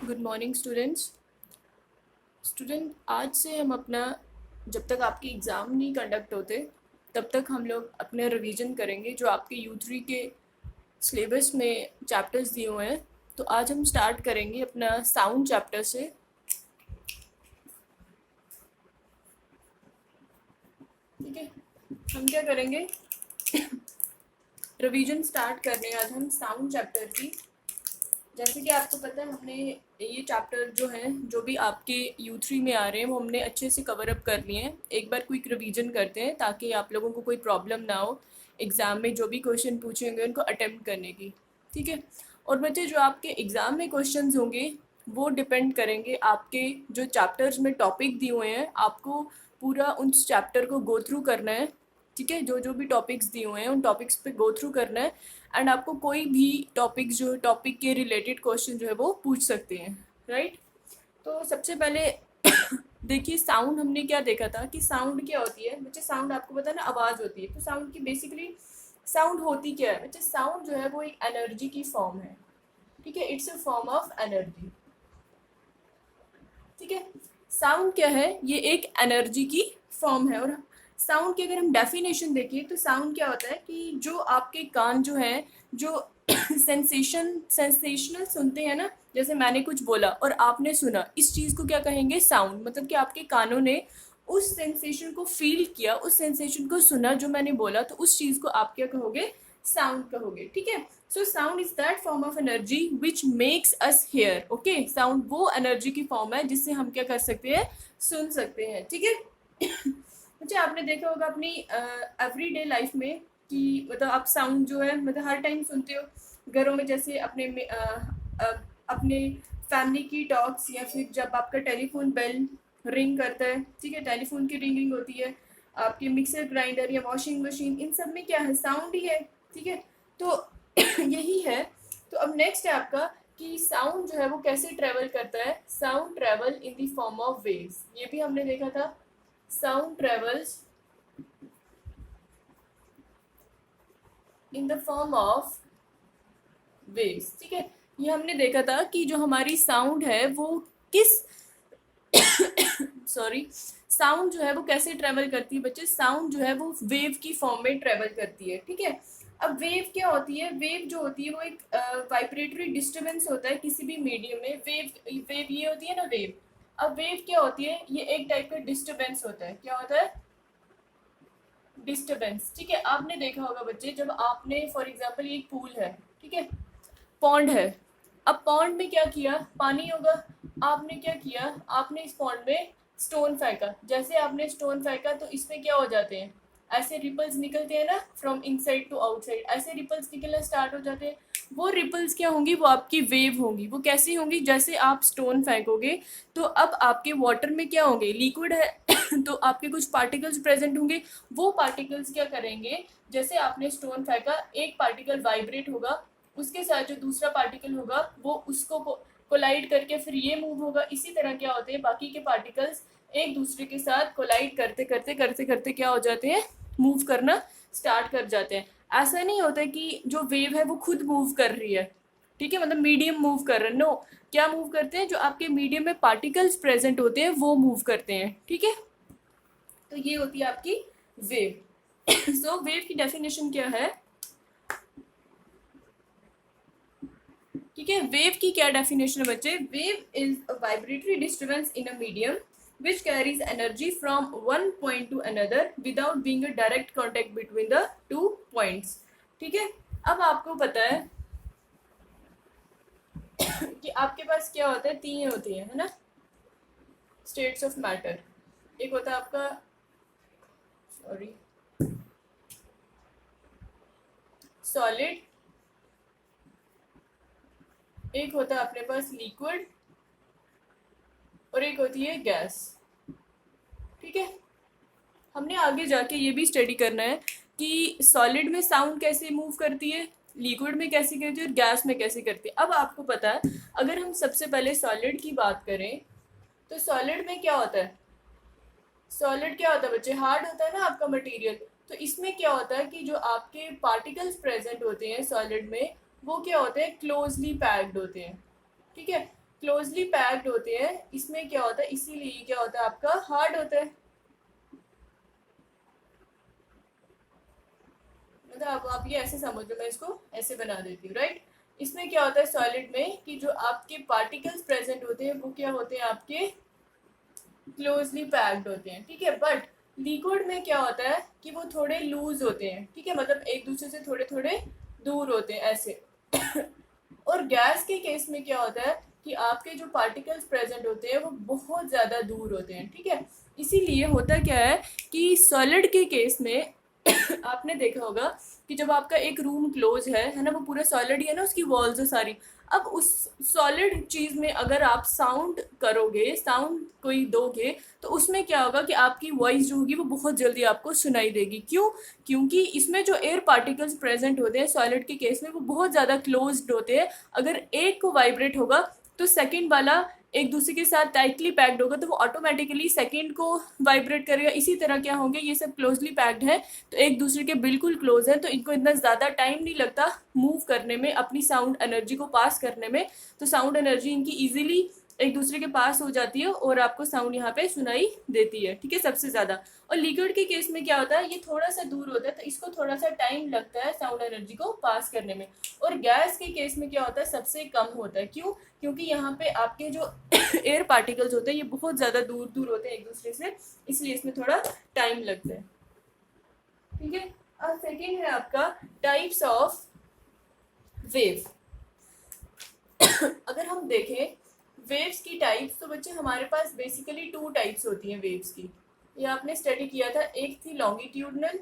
Good morning student आज से हम अपना जब तक आपके एग्ज़ाम नहीं कंडक्ट होते तब तक हम लोग अपने रिवीजन करेंगे जो आपके U3 के सिलेबस में चैप्टर्स दिए हुए हैं। तो आज हम स्टार्ट करेंगे अपना साउंड चैप्टर से। ठीक है, हम क्या करेंगे, रिवीजन स्टार्ट करने आज हम साउंड चैप्टर की। जैसे कि आपको पता है हमने ये चैप्टर जो है जो भी आपके U3 में आ रहे हैं वो हमने अच्छे से कवर अप कर लिए हैं। एक बार क्विक रिवीजन करते हैं ताकि आप लोगों को कोई प्रॉब्लम ना हो एग्ज़ाम में जो भी क्वेश्चन पूछेंगे उनको अटेम्प्ट करने की। ठीक है, और बच्चे जो आपके एग्ज़ाम में क्वेश्चंस होंगे वो डिपेंड करेंगे आपके जो चैप्टर्स में टॉपिक दिए हुए हैं। आपको पूरा उस चैप्टर को गो थ्रू करना है। ठीक है, जो जो भी टॉपिक्स दिए हुए हैं उन टॉपिक्स पे गो थ्रू करना है। एंड आपको कोई भी टॉपिक जो टॉपिक के रिलेटेड क्वेश्चन जो है वो पूछ सकते हैं। राइट, तो सबसे पहले देखिए साउंड हमने क्या देखा था कि साउंड क्या होती है बच्चे। साउंड आपको पता है ना, आवाज़ होती है। तो साउंड की बेसिकली साउंड होती क्या है बच्चे। साउंड जो है वो एक एनर्जी की फॉर्म है। ठीक है, it's a form of energy. ठीक है, साउंड क्या है, ये एक एनर्जी की फॉर्म है। और साउंड की अगर हम डेफिनेशन देखिए तो साउंड क्या होता है कि जो आपके कान जो है जो सेंसेशनल सुनते हैं ना, जैसे मैंने कुछ बोला और आपने सुना, इस चीज़ को क्या कहेंगे, साउंड। मतलब कि आपके कानों ने उस सेंसेशन को फील किया, उस सेंसेशन को सुना जो मैंने बोला, तो उस चीज़ को आप क्या कहोगे, साउंड कहोगे। ठीक है, so sound is that form of energy which makes us hair. Okay, sound वो एनर्जी की फॉर्म है जिससे हम क्या कर सकते हैं, सुन सकते हैं। ठीक है अच्छा, आपने देखा होगा अपनी एवरीडे लाइफ में कि मतलब आप साउंड जो है मतलब हर टाइम सुनते हो घरों में। जैसे अपने फैमिली की टॉक्स, या फिर जब आपका टेलीफोन बेल रिंग करता है। ठीक है, टेलीफोन की रिंगिंग होती है। आपके मिक्सर ग्राइंडर या वॉशिंग मशीन, इन सब में क्या है, साउंड ही है। ठीक है, तो यही है। तो अब नेक्स्ट है आपका कि साउंड जो है वो कैसे ट्रेवल करता है। Sound travel in the form of waves, ये भी हमने देखा था। Sound travels in the form of waves. ठीक है, ये हमने देखा था कि जो हमारी साउंड है वो किस सॉरी, साउंड जो है वो कैसे ट्रेवल करती है बच्चे। साउंड जो है वो वेव की फॉर्म में ट्रेवल करती है। ठीक है, अब वेव क्या होती है, वेव जो होती है वो एक वाइब्रेटरी डिस्टरबेंस होता है किसी भी मीडियम में। वेव वेव ये होती है ना, वेव। अब वेव क्या होती है, ये एक टाइप का डिस्टरबेंस होता है। क्या होता है, डिस्टरबेंस। ठीक है, आपने देखा होगा बच्चे, जब आपने फॉर एग्जांपल ये एक पूल है, ठीक है, पॉन्ड है। अब पॉन्ड में क्या किया, पानी होगा। आपने क्या किया, आपने इस पॉन्ड में स्टोन फेंका। जैसे आपने स्टोन फेंका तो इसमें क्या हो जाते हैं, ऐसे रिपल्स निकलते हैं ना, फ्रॉम इनसाइड टू आउटसाइड, ऐसे रिपल्स निकलना स्टार्ट हो जाते हैं। वो रिपल्स क्या होंगी, वो आपकी वेव होंगी। वो कैसी होंगी, जैसे आप स्टोन फेंकोगे तो अब आपके वाटर में क्या होंगे, लिक्विड है तो आपके कुछ पार्टिकल्स प्रेजेंट होंगे। वो पार्टिकल्स क्या करेंगे, जैसे आपने स्टोन फेंका, एक पार्टिकल वाइब्रेट होगा, उसके साथ जो दूसरा पार्टिकल होगा वो उसको कोलाइड करके फिर ये मूव होगा। इसी तरह क्या होते हैं, बाकी के पार्टिकल्स एक दूसरे के साथ कोलाइड करते करते करते करते क्या हो जाते हैं, मूव करना स्टार्ट कर जाते हैं। ऐसा नहीं होता कि जो वेव है वो खुद मूव कर रही है। ठीक है, मतलब मीडियम मूव कर रहे हैं, नो। क्या मूव करते हैं, जो आपके मीडियम में पार्टिकल्स प्रेजेंट होते हैं वो मूव करते हैं। ठीक है, तो ये होती है आपकी वेव। सो वेव की डेफिनेशन क्या है, ठीक है, वेव की क्या डेफिनेशन है बच्चे। Wave is a vibratory disturbance in a medium which carries energy from one point to another without being a direct contact between the two points। ठीक है, अब आपको पता है कि आपके पास क्या होता है, तीन होती है ना, स्टेट्स ऑफ मैटर। एक होता है आपका, सॉरी, सॉलिड, एक होता है अपने पास लिक्विड, और एक होती है गैस। ठीक है, हमने आगे जाके ये भी स्टडी करना है कि सॉलिड में साउंड कैसे मूव करती है, लिक्विड में कैसे करती है, और गैस में कैसे करती है। अब आपको पता है, अगर हम सबसे पहले सॉलिड की बात करें तो सॉलिड में क्या होता है, सॉलिड क्या होता है बच्चे, हार्ड होता है ना आपका मटेरियल। तो इसमें क्या होता है कि जो आपके पार्टिकल्स प्रेजेंट होते हैं सॉलिड में वो क्या होते हैं, क्लोजली पैक्ड होते हैं। ठीक है, क्लोजली पैक्ड होते हैं, इसमें क्या होता है, इसीलिए क्या होता है आपका हार्ड होता है। मतलब आप ये ऐसे समझो, मैं इसको ऐसे बना देती हूँ, राइट। इसमें क्या होता है सॉलिड में कि जो आपके पार्टिकल्स प्रेजेंट होते हैं वो क्या होते हैं आपके क्लोजली पैक्ड होते हैं, ठीक है। बट लिक्विड में क्या होता है कि वो थोड़े लूज होते हैं, ठीक है, मतलब एक दूसरे से थोड़े थोड़े दूर होते हैं ऐसे। और गैस के केस में क्या होता है कि आपके जो पार्टिकल्स प्रेजेंट होते हैं वो बहुत ज़्यादा दूर होते हैं, ठीक है। इसीलिए होता क्या है कि सॉलिड के केस में आपने देखा होगा कि जब आपका एक रूम क्लोज है ना, वो पूरा सॉलिड ही है ना, उसकी वॉल्स है सारी। अब उस सॉलिड चीज में अगर आप साउंड करोगे, साउंड कोई दोगे, तो उसमें क्या होगा कि आपकी वॉइस जो होगी वो बहुत जल्दी आपको सुनाई देगी। क्यों? क्योंकि इसमें जो एयर पार्टिकल्स प्रेजेंट होते हैं सॉलिड के केस में वो बहुत ज़्यादा क्लोज्ड होते हैं। अगर एक को वाइब्रेट होगा तो सेकंड वाला एक दूसरे के साथ टाइटली पैक्ड होगा तो वो ऑटोमेटिकली सेकंड को वाइब्रेट करेगा। इसी तरह क्या होंगे, ये सब क्लोजली पैक्ड है तो एक दूसरे के बिल्कुल क्लोज है, तो इनको इतना ज़्यादा टाइम नहीं लगता मूव करने में, अपनी साउंड एनर्जी को पास करने में। तो साउंड एनर्जी इनकी इजीली एक दूसरे के पास हो जाती है और आपको साउंड यहाँ पे सुनाई देती है, ठीक है, सबसे ज़्यादा। और लिक्विड के केस में क्या होता है, ये थोड़ा सा दूर होता है तो इसको थोड़ा सा टाइम लगता है साउंड एनर्जी को पास करने में। और गैस के केस में क्या होता है, सबसे कम होता है। क्यों? क्योंकि यहाँ पे आपके जो एयर पार्टिकल्स होते हैं ये बहुत ज़्यादा दूर दूर होते हैं एक दूसरे से, इसलिए इसमें थोड़ा टाइम लगता है, ठीक है। अब सेकेंड है आपका टाइप्स ऑफ वेव। अगर हम देखें वेव्स की टाइप्स, तो बच्चे हमारे पास बेसिकली 2 टाइप्स होती हैं वेव्स की। ये आपने स्टडी किया था, एक थी लॉन्गिट्यूडनल,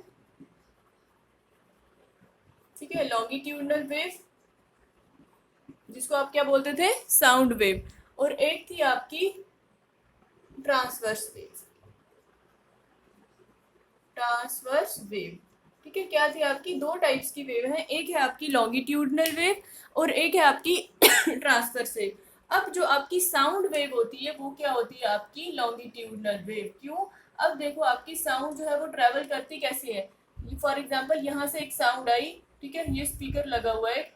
ठीक है, लॉन्गिट्यूडनल वेव जिसको आप क्या बोलते थे, साउंड वेव। और एक थी आपकी ट्रांसवर्स वेव, ट्रांसवर्स वेव, ठीक है। क्या थी आपकी, 2 टाइप्स की वेव है, एक है आपकी लॉन्गिट्यूडनल वेव और एक है आपकी ट्रांसवर्स वेव। अब जो आपकी साउंड वेव होती है वो क्या होती है आपकी लॉन्गिट्यूडनल वेव। क्यों? अब देखो आपकी साउंड जो है वो ट्रेवल करती कैसे है। फॉर एग्जांपल यहाँ से एक साउंड आई, ठीक है, ये स्पीकर लगा हुआ है,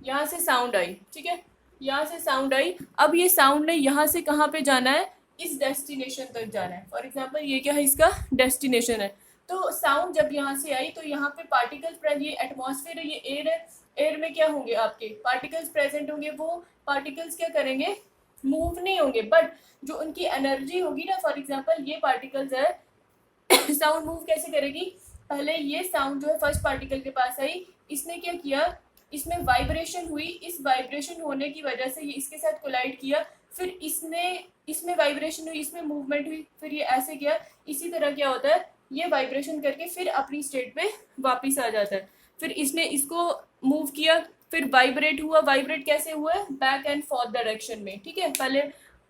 यहाँ से साउंड आई, ठीक है, यहाँ से साउंड आई। अब ये साउंड ने यहाँ से कहाँ पे जाना है, इस डेस्टिनेशन तक जाना है। फॉर एग्जांपल ये क्या है, इसका डेस्टिनेशन है। तो साउंड जब यहाँ से आई तो यहाँ पे पार्टिकल्स, ये एटमॉस्फेयर है, ये एयर है, एयर में क्या होंगे आपके पार्टिकल्स प्रेजेंट होंगे। वो पार्टिकल्स क्या करेंगे, मूव नहीं होंगे, बट जो उनकी एनर्जी होगी ना, फॉर एग्जाम्पल ये पार्टिकल्स है साउंड मूव कैसे करेगी, पहले ये साउंड जो है फर्स्ट पार्टिकल के पास आई, इसने क्या किया, इसमें वाइब्रेशन हुई, इस वाइब्रेशन होने की वजह से ये इसके साथ कोलाइड किया, फिर इसमें वाइब्रेशन हुई, इसमें मूवमेंट हुई, फिर ये ऐसे किया। इसी तरह क्या होता है, ये वाइब्रेशन करके फिर अपनी स्टेट पे वापस आ जाता है। फिर इसने इसको मूव किया, फिर वाइब्रेट हुआ, वाइब्रेट कैसे हुआ है, बैक एंड फोर्थ डायरेक्शन में, ठीक है। पहले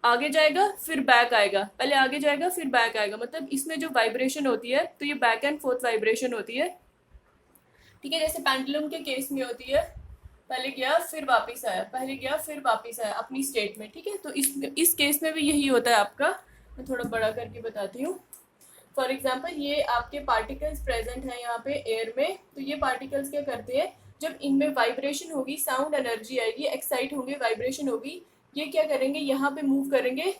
आगे जाएगा फिर बैक आएगा, पहले आगे जाएगा फिर बैक आएगा, मतलब इसमें जो वाइब्रेशन होती है तो ये बैक एंड फोर्थ वाइब्रेशन होती है, ठीक है। जैसे पेंडुलम के केस में होती है, पहले गया फिर वापस आया, पहले गया फिर वापस आया अपनी स्टेट में, ठीक है। तो इस केस में भी यही होता है आपका। मैं थोड़ा बड़ा करके बताती हूँ। फॉर एग्जाम्पल ये आपके पार्टिकल्स प्रेजेंट हैं यहाँ पे एयर में, तो ये पार्टिकल्स क्या करते हैं, जब इनमें वाइब्रेशन होगी, साउंड एनर्जी आएगी, एक्साइट होंगे, वाइब्रेशन होगी, ये क्या करेंगे, यहाँ पे मूव करेंगे।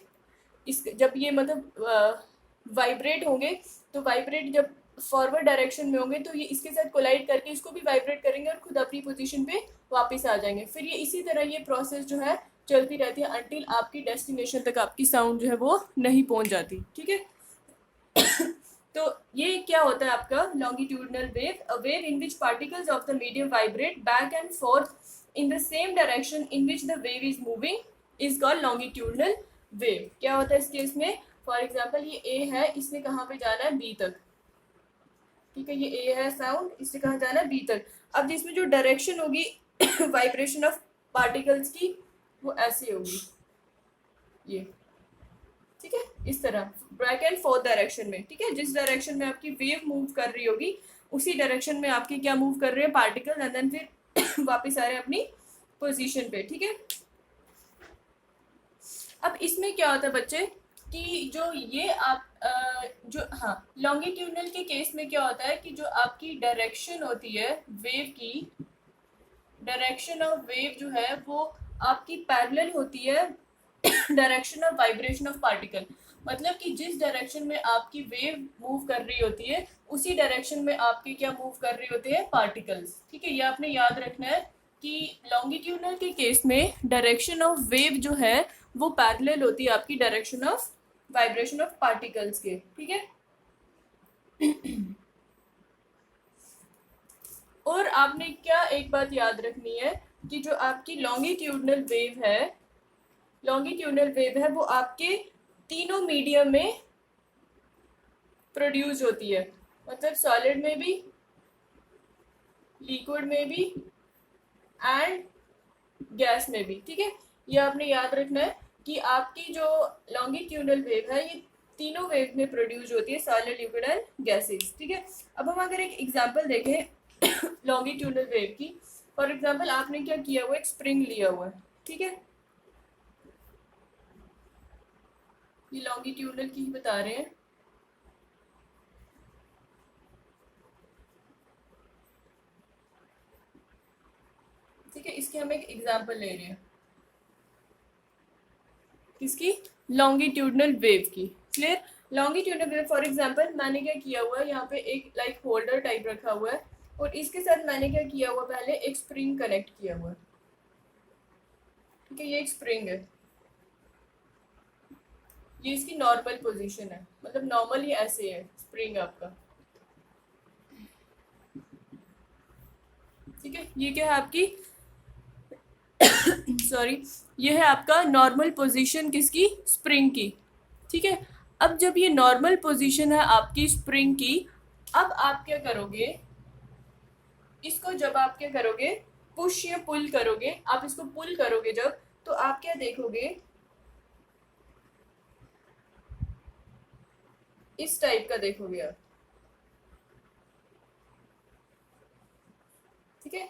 इस जब ये मतलब वाइब्रेट होंगे, तो वाइब्रेट जब फॉरवर्ड डायरेक्शन में होंगे तो ये इसके साथ कोलाइड करके इसको भी वाइब्रेट करेंगे और खुद अपनी पोजीशन पे वापस आ जाएंगे। फिर ये इसी तरह ये प्रोसेस जो है चलती रहती है अंटिल आपकी डेस्टिनेशन तक आपकी साउंड जो है वो नहीं पहुंच जाती, ठीक है। तो ये क्या होता है आपका longitudinal wave, a wave in which particles of the medium vibrate back and fourth in the same direction in which the wave is moving is called longitudinal wave. क्या होता है इस केस में, फॉर एग्जाम्पल ये ए है, इसने कहाँ पे जाना है, बी तक, ठीक है, ये ए है साउंड, इससे कहाँ जाना है, बी तक। अब जिसमें जो डायरेक्शन होगी वाइब्रेशन ऑफ पार्टिकल्स की वो ऐसे होगी, ये, ठीक है, इस तरह बैक एंड फोर्थ डायरेक्शन में, ठीक है। जिस डायरेक्शन में आपकी वेव मूव कर रही होगी उसी डायरेक्शन में आपकी क्या मूव कर रहे हैं पार्टिकल, एंड देन फिर वापस आ रहे हैं अपनी पोजीशन पे, ठीक है। अब इसमें क्या होता है बच्चे कि जो ये आप जो हाँ लॉन्गिट्यूडनल के केस में क्या होता है कि जो आपकी डायरेक्शन होती है वेव की, डायरेक्शन ऑफ वेव जो है वो आपकी पैरेलल होती है direction of vibration of particle. मतलब कि जिस डायरेक्शन में आपकी वेव मूव कर रही होती है उसी डायरेक्शन में आपकी क्या मूव कर रही होती है, पार्टिकल्स। ठीक है, ये आपने याद रखना है कि लॉन्गिट्यूडनल के केस में डायरेक्शन ऑफ वेव जो है वो पैरेलल होती है आपकी direction of vibration of particles के। ठीक है, और आपने क्या एक बात याद रखनी है कि जो आपकी लॉन्गिट्यूडनल वेव है, लॉन्गिट्यूडनल वेव है वो आपके तीनों मीडियम में प्रोड्यूस होती है, मतलब सॉलिड में भी, लिक्विड में भी एंड गैस में भी। ठीक है, ये आपने याद रखना है कि आपकी जो लॉन्गिट्यूडनल वेव है ये तीनों वेव में प्रोड्यूस होती है, सॉलिड, लिक्विड एंड गैसेस। ठीक है, अब हम अगर एक एग्जांपल देखें लॉन्गिट्यूडनल वेव की, फॉर एग्जांपल आपने क्या किया हुआ, एक स्प्रिंग लिया हुआ है। ठीक है, ये लॉन्गिट्यूडनल की ही बता रहे हैं। ठीक है, इसके हम एक एग्जांपल ले रहे हैं, किसकी, लॉन्गिट्यूडनल वेव की। Clear, longitudinal wave for example मैंने क्या किया हुआ है, यहाँ पे एक लाइक होल्डर टाइप रखा हुआ है और इसके साथ मैंने क्या किया हुआ, पहले एक स्प्रिंग कनेक्ट किया हुआ है। ठीक है, ये एक स्प्रिंग है, ये इसकी नॉर्मल पोजीशन है, मतलब नॉर्मल ही ऐसे है स्प्रिंग आपका। ठीक है, ये क्या है आपकी सॉरी, ये है आपका नॉर्मल पोजीशन किसकी, स्प्रिंग की। ठीक है, अब जब ये नॉर्मल पोजीशन है आपकी स्प्रिंग की, अब आप क्या करोगे, इसको जब आप क्या करोगे, पुश या पुल करोगे, आप इसको पुल करोगे जब, तो आप क्या देखोगे, इस टाइप का देखोगे आप। ठीक है,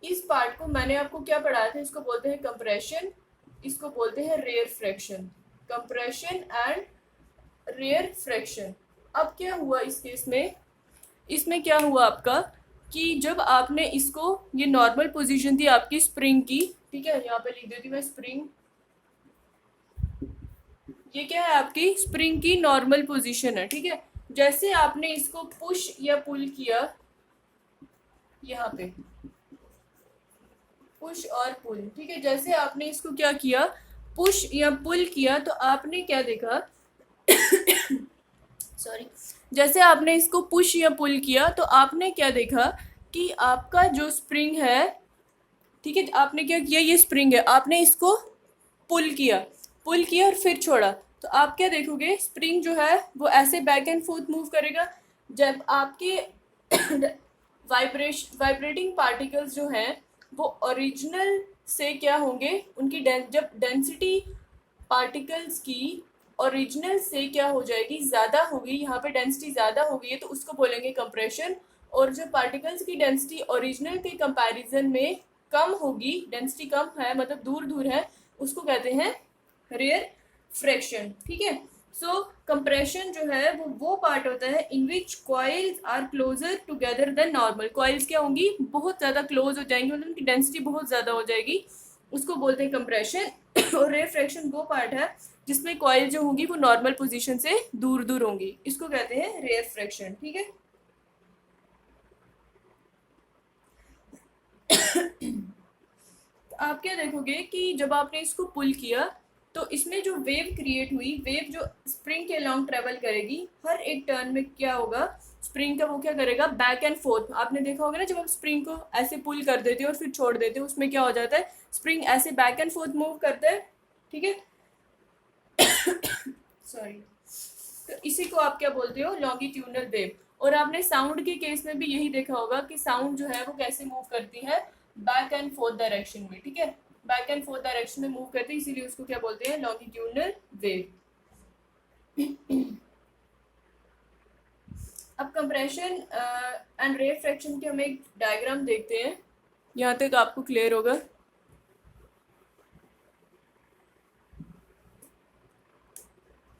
इस पार्ट को मैंने आपको क्या पढ़ाया था, इसको बोलते हैं कंप्रेशन, इसको बोलते हैं rarefaction, compression and rarefaction. अब क्या हुआ इस केस में, इसमें क्या हुआ आपका कि जब आपने इसको, ये नॉर्मल पोजीशन थी आपकी स्प्रिंग की। ठीक है, यहाँ पे लिख देती हूँ मैं स्प्रिंग, ये क्या है आपकी स्प्रिंग की नॉर्मल पोजीशन है। ठीक है, जैसे आपने इसको पुश या पुल किया, यहाँ पे पुश और पुल। ठीक है, जैसे आपने इसको क्या किया, पुश या पुल किया, तो आपने क्या देखा सॉरी, जैसे आपने इसको पुश या पुल किया तो आपने क्या देखा कि आपका जो स्प्रिंग है, ठीक है, आपने क्या किया, ये स्प्रिंग है, आपने इसको पुल किया और फिर छोड़ा, तो आप क्या देखोगे, स्प्रिंग जो है वो ऐसे बैक एंड फोर्थ मूव करेगा। जब आपके वाइब्रेटिंग पार्टिकल्स जो हैं वो ओरिजिनल से क्या होंगे, उनकी जब डेंसिटी पार्टिकल्स की ओरिजिनल से क्या हो जाएगी, ज़्यादा होगी, यहाँ पे डेंसिटी ज़्यादा हो गई है तो उसको बोलेंगे कंप्रेशन। और जो पार्टिकल्स की डेंसिटी ओरिजिनल के कंपैरिजन में कम होगी, डेंसिटी कम है मतलब दूर दूर है, उसको कहते हैं रेयर फ्रैक्शन। ठीक है, सो कंप्रेशन जो है वो पार्ट होता है in which coils are closer together than normal. Coils क्या होंगी, बहुत ज़्यादा क्लोज हो जाएंगी, मतलब उनकी डेंसिटी बहुत ज़्यादा हो जाएगी, उसको बोलते हैं कंप्रेशन। और रेयर फ्रैक्शन वो पार्ट है जिसमें कॉइल जो होंगी वो नॉर्मल पोजीशन से दूर दूर होंगी, इसको कहते हैं रेयर फ्रैक्शन। ठीक है, तो आप क्या देखोगे कि जब आपने इसको पुल किया तो इसमें जो वेव क्रिएट हुई, वेव जो स्प्रिंग के अलॉन्ग ट्रेवल करेगी, हर एक टर्न में क्या होगा, स्प्रिंग का वो क्या करेगा, बैक एंड फोर्थ। आपने देखा होगा ना, जब आप स्प्रिंग को ऐसे पुल कर देते हो और फिर छोड़ देते हो, उसमें क्या हो जाता है, स्प्रिंग ऐसे बैक एंड फोर्थ मूव करता है। ठीक है सॉरी, तो इसी को आप क्या बोलते हो, लॉन्गिट्यूडनल वेव। और आपने साउंड के केस में भी यही देखा होगा कि साउंड जो है वो कैसे मूव करती है, बैक एंड फोर्थ डायरेक्शन में। ठीक है, बैक एंड फोर्थ डायरेक्शन में मूव करती है, इसीलिए उसको क्या बोलते हैं, लॉन्गिट्यूडनल वेव। अब कंप्रेशन एंड रेयर फ्रैक्शन के हम एक डायग्राम देखते हैं, यहाँ तक आपको क्लियर होगा।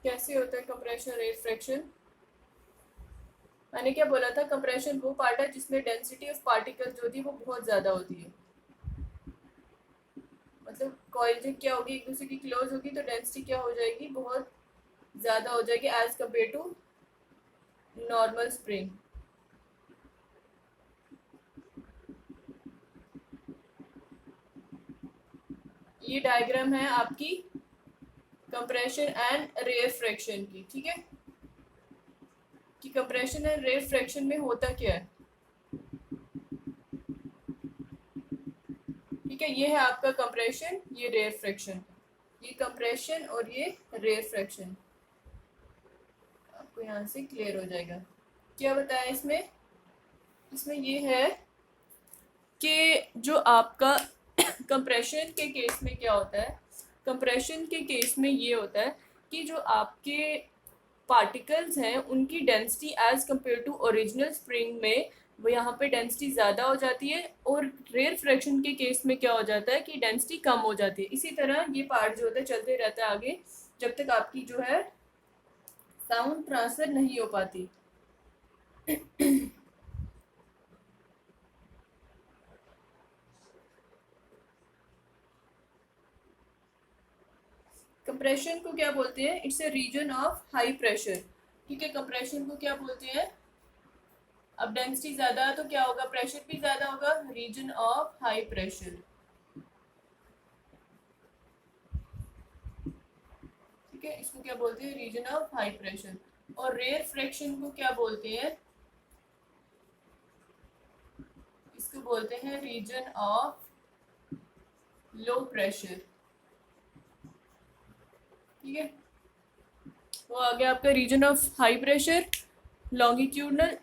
कैसे होता है कंप्रेशन रेयर फ्रैक्शन। मैंने क्या बोला था, कंप्रेशन वो पार्ट है जिसमें डेंसिटी ऑफ पार्टिकल जो होती है वो बहुत ज़्यादा होती है। मतलब कॉइल जब क्या होगी, एक दूसरे की क्लोज होगी तो डेंसिटी क्या हो जाएगी, बहुत ज़्यादा हो जाएगी as compare to normal spring. ये डायग्राम है आपकी कंप्रेशन एंड रेयरफ्रैक्शन की, ठीक है, कि कंप्रेशन एंड रेयरफ्रैक्शन में होता क्या है। ठीक है, ये है आपका कंप्रेशन, ये रेयरफ्रैक्शन, ये कंप्रेशन और ये रेयरफ्रैक्शन, आपको यहाँ से क्लियर हो जाएगा। क्या बताया इसमें, इसमें ये है कि जो आपका कंप्रेशन के केस में क्या होता है, कंप्रेशन के केस में ये होता है कि जो आपके पार्टिकल्स हैं उनकी density as compare to original spring में वो यहाँ पे डेंसिटी ज़्यादा हो जाती है, और रेयर फ्रैक्शन के केस में क्या हो जाता है कि डेंसिटी कम हो जाती है। इसी तरह ये पार्ट जो होता है चलते रहता है आगे जब तक आपकी जो है साउंड ट्रांसफर नहीं हो पाती। कंप्रेशन को क्या बोलते हैं, it's a region of high pressure. ठीक है, कंप्रेशन को क्या बोलते हैं, अब डेंसिटी ज्यादा है तो क्या होगा, प्रेशर भी ज्यादा होगा, रीजन ऑफ हाई प्रेशर। ठीक है, इसको क्या बोलते हैं, रीजन ऑफ हाई प्रेशर। और रेयर फ्रैक्शन को क्या बोलते हैं, इसको बोलते हैं रीजन ऑफ लो प्रेशर। ठीक है, वो आ गया आपका region of high pressure. Longitudinal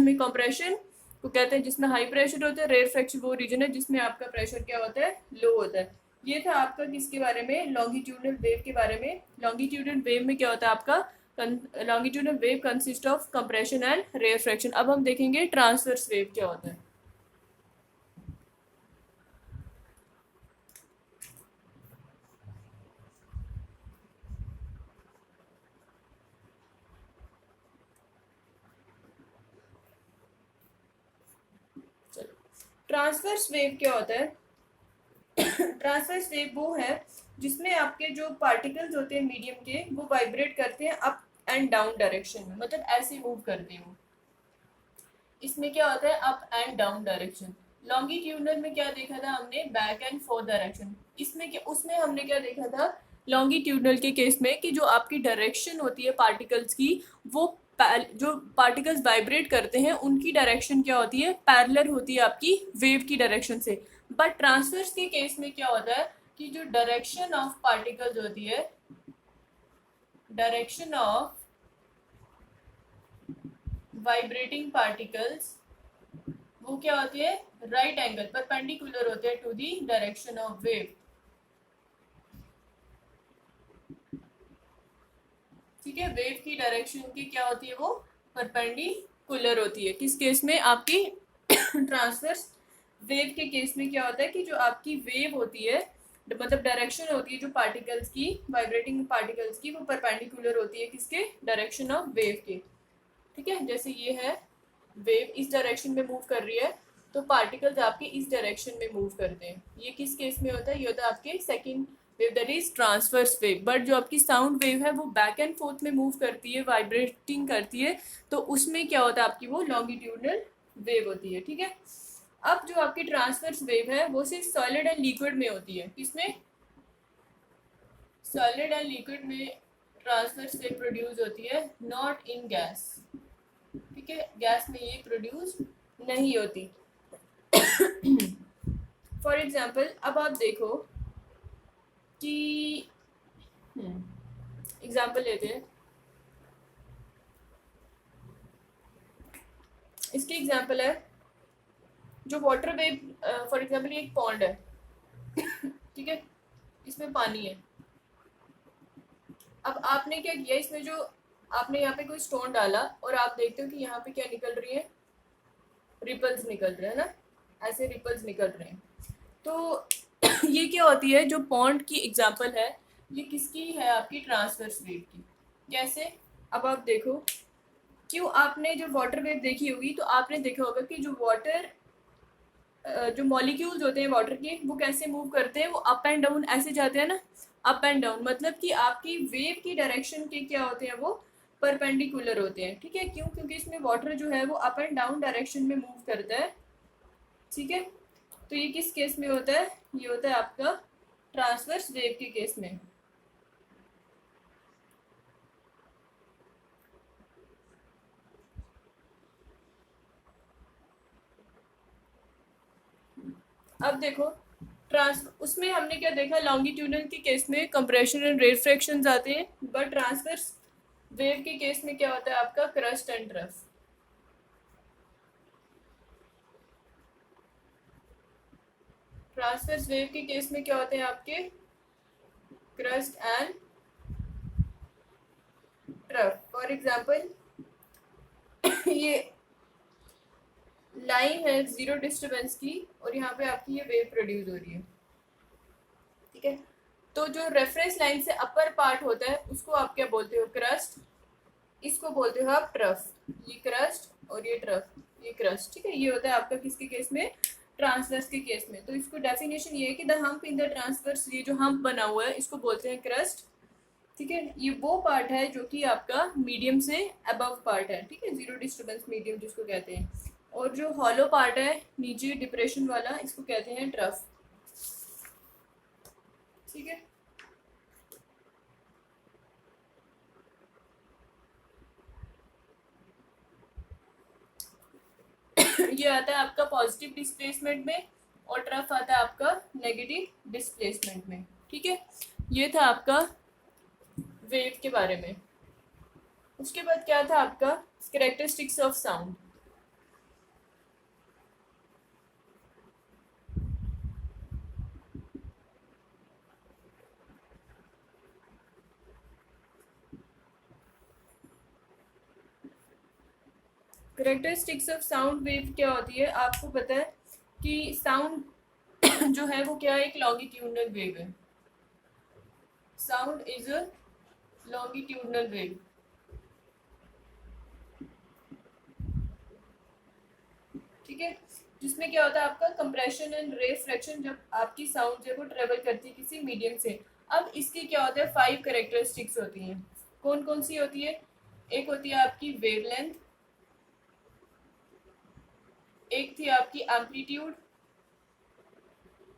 में कंप्रेशन को कहते हैं जिसमें हाई प्रेशर होता है, रेयर फ्रैक्शन वो रीजन है जिसमें आपका प्रेशर क्या होता है, लो होता है। ये था आपका किसके बारे में, लॉन्गिट्यूडनल वेव के बारे में। लॉन्गिट्यूडनल वेव में क्या होता है आपका, longitudinal wave consist of compression and rarefaction. अब हम देखेंगे ट्रांसवर्स वेव क्या होता है। ट्रांसवर्स वेव क्या होता है, ट्रांसवर्स वेव वो है जिसमें आपके जो पार्टिकल्स होते हैं मीडियम के वो वाइब्रेट करते हैं अप एंड डाउन डायरेक्शन में, मतलब ऐसे मूव करते हैं। इसमें क्या होता है, up and down direction. Longitudinal में क्या देखा था हमने, बैक एंड फोर्थ डायरेक्शन। इसमें क्या, उसमें हमने क्या देखा था लॉन्गिट्यूडनल के केस में कि जो आपकी डायरेक्शन होती है पार्टिकल्स की, वो जो पार्टिकल्स वाइब्रेट करते हैं उनकी डायरेक्शन क्या होती है, पैरेलल होती है आपकी वेव की डायरेक्शन से। बट ट्रांसवर्स के केस में क्या होता है कि जो डायरेक्शन ऑफ पार्टिकल्स होती है, डायरेक्शन ऑफ वाइब्रेटिंग पार्टिकल्स, वो क्या होती है, राइट एंगल परपेंडिकुलर होते हैं to the direction of wave. ठीक है, वेव की डायरेक्शन की क्या होती है, वो परपेंडिकुलर होती है। किस केस में, आपकी ट्रांसवर्स वेव के केस में क्या होता है कि जो आपकी वेव होती है, मतलब डायरेक्शन होती है जो पार्टिकल्स की, वाइब्रेटिंग पार्टिकल्स की, वो परपेंडिकुलर होती है किसके, डायरेक्शन ऑफ वेव के। ठीक है, जैसे ये है वेव इस डायरेक्शन में मूव कर रही है तो पार्टिकल्स आपके इस डायरेक्शन में मूव करते हैं। ये किस केस में होता है, ये होता है आपके second wave, that is transverse wave. But जो आपकी साउंड वेव है वो बैक एंड फोर्थ में मूव करती है, वाइब्रेटिंग करती है, तो उसमें क्या होता है आपकी, वो लॉन्गिट्यूडनल वेव होती है। ठीक है, अब जो आपकी ट्रांसवर्स वेव है वो सिर्फ सॉलिड एंड लिक्विड में होती है। किसमें, सॉलिड एंड लिक्विड में ट्रांसवर्स वेव प्रोड्यूस होती है, नॉट इन गैस। ठीक है, गैस में ये प्रोड्यूस नहीं होती। फॉर एग्जाम्पल अब आप देखो कि एग्जाम्पल लेते हैं, इसकी एग्जाम्पल है जो वाटर वेव, फॉर एग्जाम्पल ये एक पॉन्ड है, ठीक है, इसमें पानी है। अब आपने क्या किया, इसमें जो आपने यहाँ पे कोई स्टोन डाला और आप देखते हो कि यहाँ पे क्या निकल रही है, रिपल्स निकल रहे हैं ना, ऐसे रिपल्स निकल रहे हैं। तो ये क्या होती है, जो पॉन्ड की एग्जाम्पल है ये किसकी है, आपकी ट्रांसवर्स वेव की। कैसे, अब आप देखो, क्यों आपने जो वाटर वेव देखी होगी तो आपने देखा होगा कि जो वाटर जो मॉलिक्यूल्स होते हैं वाटर के वो कैसे मूव करते हैं, वो अप एंड डाउन ऐसे जाते हैं ना, अप एंड डाउन, मतलब कि आपकी वेव की डायरेक्शन के क्या होते हैं, वो परपेंडिकुलर होते हैं। ठीक है, क्यों? क्योंकि इसमें वाटर जो है वो अप एंड डाउन डायरेक्शन में मूव करता है। ठीक है, तो ये किस केस में होता है? ये होता है आपका ट्रांसवर्स वेव के केस में। अब देखो उसमें हमने क्या देखा, लॉन्गिट्यूडनल के केस में कंप्रेशन एंड रेफ्रैक्शन आते हैं, बट ट्रांसवर्स वेव के केस में क्या होता है आपका crust and trough. Transverse wave के केस में क्या होते हैं आपके crust and trough. For example ये लाइन है जीरो डिस्टरबेंस की और यहाँ पे आपकी ये वेव प्रोड्यूस हो रही है। ठीक है, तो जो रेफरेंस लाइन से अपर पार्ट होता है उसको आप क्या बोलते हो? क्रस्ट। इसको बोलते हो आप ट्रफ। ये क्रस्ट और ये ट्रफ, ये क्रस्ट। ठीक है, ये होता है आपका किसके केस में? ट्रांसवर्स के केस में। तो इसको डेफिनेशन ये है कि the hump in the transverse, ये जो हम्प बना हुआ है इसको बोलते हैं क्रस्ट। ठीक है, ये वो पार्ट है जो कि आपका मीडियम से अबव पार्ट है। ठीक है, जीरो डिस्टर्बेंस मीडियम जिसको कहते हैं। और जो हॉलो पार्ट है नीचे डिप्रेशन वाला, इसको कहते हैं ट्रफ। ठीक है, ये आता है आपका पॉजिटिव डिस्प्लेसमेंट में और ट्रफ आता है आपका नेगेटिव डिस्प्लेसमेंट में। ठीक है, ये था आपका वेव के बारे में। उसके बाद क्या था आपका characteristics of sound. Characteristics of sound wave क्या होती है? आपको पता है कि साउंड जो है वो क्या है? एक लॉन्गिट्यूडनल वेव है। Sound is a longitudinal wave. ठीक है, जिसमें क्या होता है आपका कंप्रेशन एंड रेफ्रैक्शन, जब आपकी साउंड जो है वो ट्रेवल करती है किसी मीडियम से। अब इसकी क्या होता है? 5 कैरेक्टरिस्टिक्स होती हैं। कौन कौन सी होती है? एक होती है आपकी वेवलेंथ, एक थी आपकी एम्पलीट्यूड।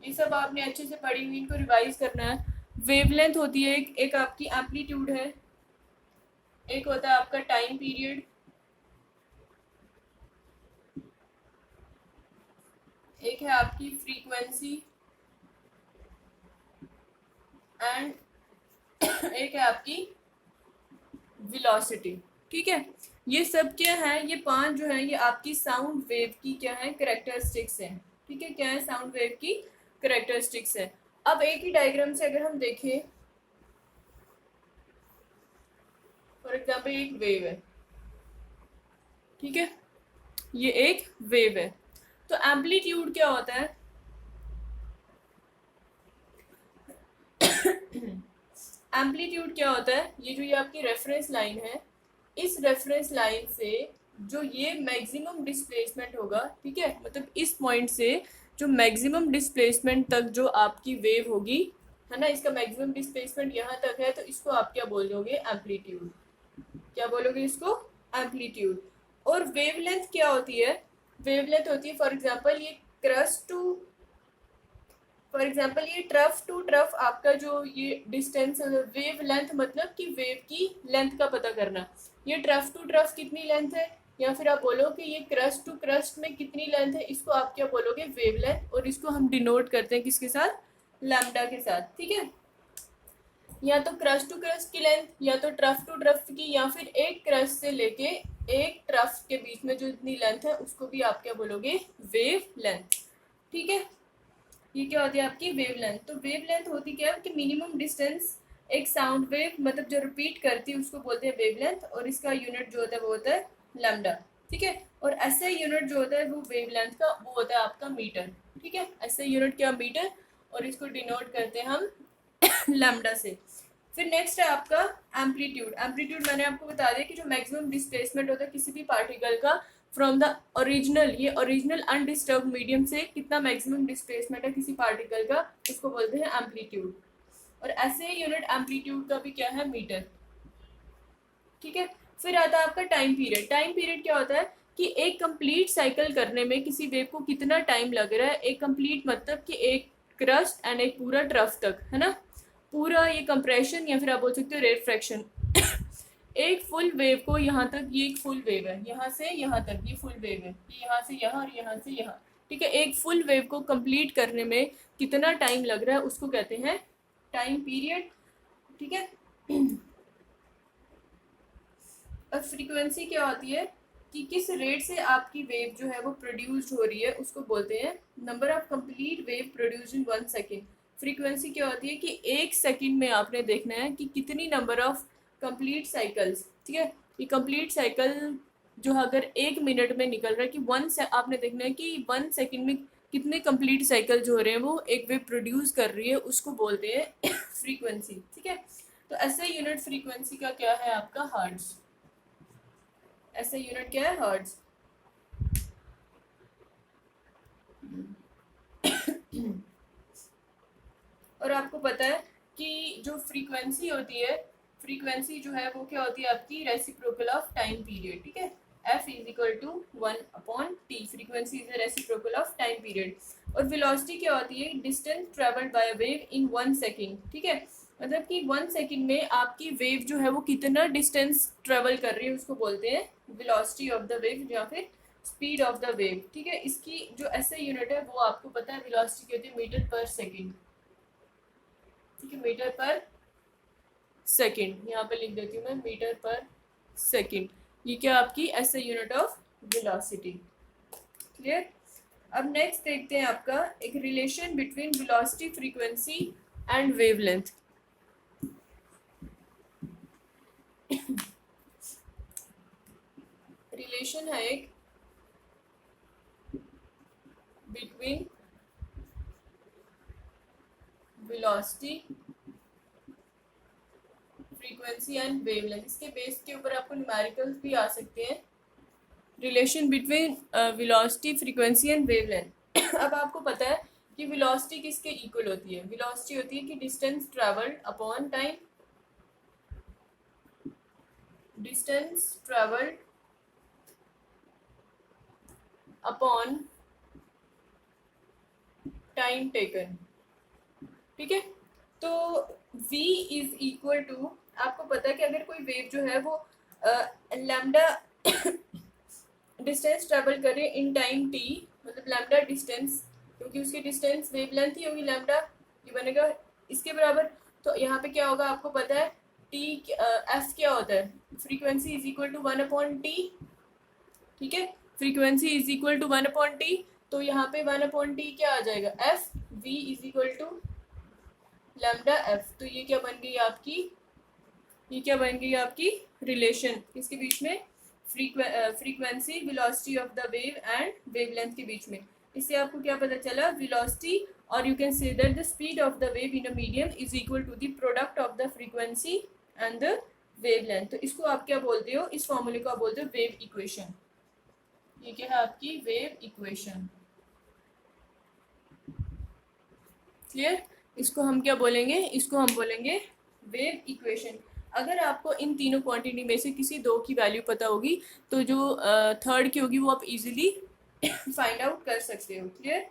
ये सब आपने अच्छे से पढ़ी हुई, इनको रिवाइज करना है। वेवलेंथ होती है एक आपकी एम्पलीट्यूड है, एक होता है आपका टाइम पीरियड, एक है आपकी फ्रीक्वेंसी एंड एक है आपकी वेलोसिटी। ठीक है, ये सब क्या है? ये 5 जो है ये आपकी साउंड वेव की क्या है? कैरेक्टरिस्टिक्स है। ठीक है, क्या है? साउंड वेव की कैरेक्टरिस्टिक्स है। अब एक ही डायग्राम से अगर हम देखें, फॉर एग्जाम्पल एक वेव है। ठीक है, ये एक वेव है। तो एम्पलीट्यूड क्या होता है? एम्पलीट्यूड क्या होता है? ये जो ये आपकी रेफरेंस लाइन है, इस रेफरेंस लाइन से जो ये मैक्सिमम डिस्प्लेसमेंट होगा, ठीक है, मतलब इस पॉइंट से जो मैक्सिमम डिस्प्लेसमेंट तक जो आपकी वेव होगी, है ना, इसका मैक्सिमम डिस्प्लेसमेंट यहाँ तक है, तो इसको आप क्या बोलोगे? एम्पलीट्यूड। क्या बोलोगे इसको? एम्पलीट्यूड। और वेवलेंथ क्या होती है? वेवलेंथ होती है फॉर एग्जांपल ये क्रस्ट टू, फॉर एग्जाम्पल ये ट्रफ टू ट्रफ आपका जो ये डिस्टेंस है, वेव लेंथ मतलब कि वेव की लेंथ का पता करना। ये ट्रफ टू ट्रफ कितनी लेंथ है, या फिर आप बोलो कि ये क्रस्ट टू क्रस्ट में कितनी लेंथ है, इसको आप क्या बोलोगे? Wave length. और इसको हम डिनोट करते हैं किसके साथ? लैम्डा के साथ। ठीक है, या तो क्रस्ट टू क्रस्ट की लेंथ, या तो ट्रफ टू ट्रफ की, या फिर एक क्रस्ट से लेके एक ट्रफ के बीच में जो इतनी लेंथ है उसको भी आप क्या बोलोगे? Wave length. ठीक है, ये क्या होती है आपकी वेव लेंथ। तो वेव लेंथ होती क्या है कि मिनिमम डिस्टेंस एक साउंड वेव मतलब जो रिपीट करती है उसको बोलते हैं वेव लेंथ, और इसका यूनिट जो होता है वो होता है लैम्डा। ठीक है, और ऐसे यूनिट जो होता है वो वेव लेंथ का वो होता है आपका मीटर। ठीक है, ऐसे यूनिट क्या? मीटर, और इसको डिनोट करते हैं हम लैम्डा से। फिर नेक्स्ट है आपका एम्पलीट्यूड। एम्पलीट्यूड मैंने आपको बता दिया कि जो मैक्सिमम डिस्प्लेसमेंट होता है किसी भी पार्टिकल का फ्रॉम द ओरिजिनल, ये ओरिजिनल अनडिस्टर्ब मीडियम से कितना मैक्सिमम डिस्प्लेसमेंट है किसी पार्टिकल का, उसको बोलते हैं एम्पलीट्यूड। और ऐसे यूनिट एम्पलीट्यूड का भी क्या है, मीटर। ठीक है, फिर आता है आपका टाइम पीरियड। टाइम पीरियड क्या होता है कि एक कंप्लीट साइकिल करने में किसी वेव को कितना टाइम लग रहा है। एक कंप्लीट मतलब कि एक क्रस्ट एंड एक पूरा ट्रफ तक, है ना, पूरा ये कंप्रेशन या फिर आप बोल सकते हो रेफ्रैक्शन। एक फुल वेव को यहाँ तक, ये एक फुल वेव है, यहाँ से यहाँ तक ये फुल वेव है, ये यहाँ से यहाँ और यहाँ से यहाँ। ठीक है, एक फुल वेव को कंप्लीट करने में कितना टाइम लग रहा है उसको कहते हैं टाइम पीरियड। ठीक है, अब फ्रीक्वेंसी क्या होती है कि किस रेट से आपकी वेव जो है वो प्रोड्यूस्ड हो रही है, उसको बोलते हैं number of complete wave produced in 1 second. Frequency क्या होती है कि एक सेकेंड में आपने देखना है कि कितनी नंबर ऑफ कंप्लीट साइकिल्स, ठीक है, ये कंप्लीट साइकिल जो अगर 1 मिनट में निकल रहा है कि आपने देखना है कि 1 सेकेंड में कितने कंप्लीट साइकिल जो हो रहे हैं वो एक वेव प्रोड्यूस कर रही है, उसको बोलते हैं फ्रीक्वेंसी। ठीक है, तो ऐसे यूनिट फ्रीक्वेंसी का क्या है आपका, हर्ट्ज। ऐसे यूनिट क्या है, हर्ट्ज। और आपको पता है कि जो फ्रीक्वेंसी होती है, फ्रीक्वेंसी जो है वो क्या होती है आपकी, रेसिप्रोकल ऑफ टाइम पीरियड। ठीक है, f is equal to 1/t, frequency is reciprocal of time period. और वेलोसिटी क्या होती है, distance travelled by wave in 1 second. ठीक है, मतलब कि 1 सेकेंड में आपकी वेव जो है वो कितना डिस्टेंस ट्रेवल कर रही है उसको बोलते हैं वेलोसिटी ऑफ द वेव या फिर स्पीड ऑफ द वेव। ठीक है, इसकी जो ऐसे यूनिट है वो आपको पता है, वेलोसिटी की होती है मीटर पर सेकेंड। ठीक है, मीटर पर सेकेंड, यहाँ पे लिख देती हूँ मैं मीटर पर सेकेंड। ये क्या आपकी ऐसे यूनिट ऑफ वेलोसिटी। क्लियर। अब नेक्स्ट देखते हैं आपका एक relation between velocity, frequency and wavelength. Relation है एक between velocity, frequency and wavelength. इसके बेस के ऊपर आपको न्यूमेरिकल्स भी आ सकते हैं। Relation between velocity, frequency and wavelength. अब आपको पता है कि वेलोसिटी किसके इक्वल होती है, वेलोसिटी होती है कि distance travelled upon time, distance travelled upon time taken. ठीक है, तो v इज इक्वल टू, आपको पता है कि अगर कोई वेव जो है वो लैम्डा डिस्टेंस ट्रेवल करे इन टाइम t, मतलब लैम्डा डिस्टेंस, क्योंकि उसकी डिस्टेंस वेवलेंथ ही होगी लैम्डा, ये बनेगा इसके बराबर। तो यहाँ पे क्या होगा आपको पता है, t f क्या होता है, frequency is equal to 1/t। ठीक है, frequency is equal to 1/t, तो यहाँ पे 1/t क्या आ जाएगा, f, v is equal to lambda f। तो ये क्या बन गई आपकी, ये क्या बन गई आपकी रिलेशन किसके बीच में, frequency, velocity of the wave and wavelength के बीच में। इससे आपको क्या पता चला, वेलोसिटी और you can say that the speed of the wave in a medium is equal to the product of the frequency and the wavelength. तो इसको आप क्या बोलते हो, इस फॉर्मूले को आप बोलते हो वेव इक्वेशन। ये क्या है आपकी वेव इक्वेशन। क्लियर, इसको हम क्या बोलेंगे, इसको हम बोलेंगे वेव इक्वेशन। अगर आपको इन तीनों क्वांटिटी में से किसी दो की वैल्यू पता होगी तो जो थर्ड की होगी वो आप इजीली फाइंड आउट कर सकते हो। क्लियर,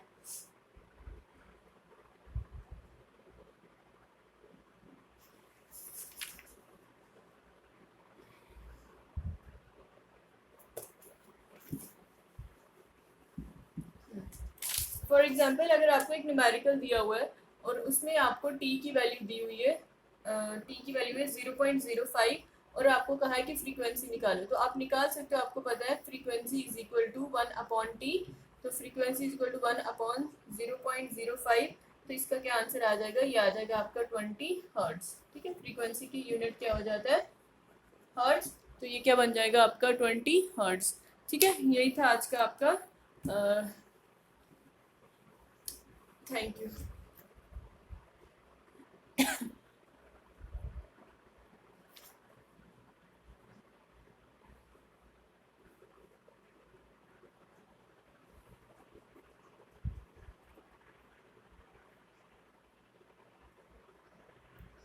फॉर एग्जाम्पल अगर आपको एक न्यूमेरिकल दिया हुआ है और उसमें आपको t की वैल्यू दी हुई है, t की वैल्यू है 0.05 और आपको कहा है कि फ्रीक्वेंसी निकालो, तो आप निकाल सकते हो। आपको पता है frequency is equal to 1/t, तो फ्रीक्वेंसी इज इक्वल टू 1/0.05, तो इसका क्या आंसर आ जाएगा, ये आ जाएगा आपका 20 हर्ट्ज। ठीक है, फ्रीक्वेंसी की यूनिट क्या हो जाता है, हर्ट्ज, तो ये क्या बन जाएगा आपका 20 हर्ट्ज। ठीक है, यही था आज का आपका, थैंक यू।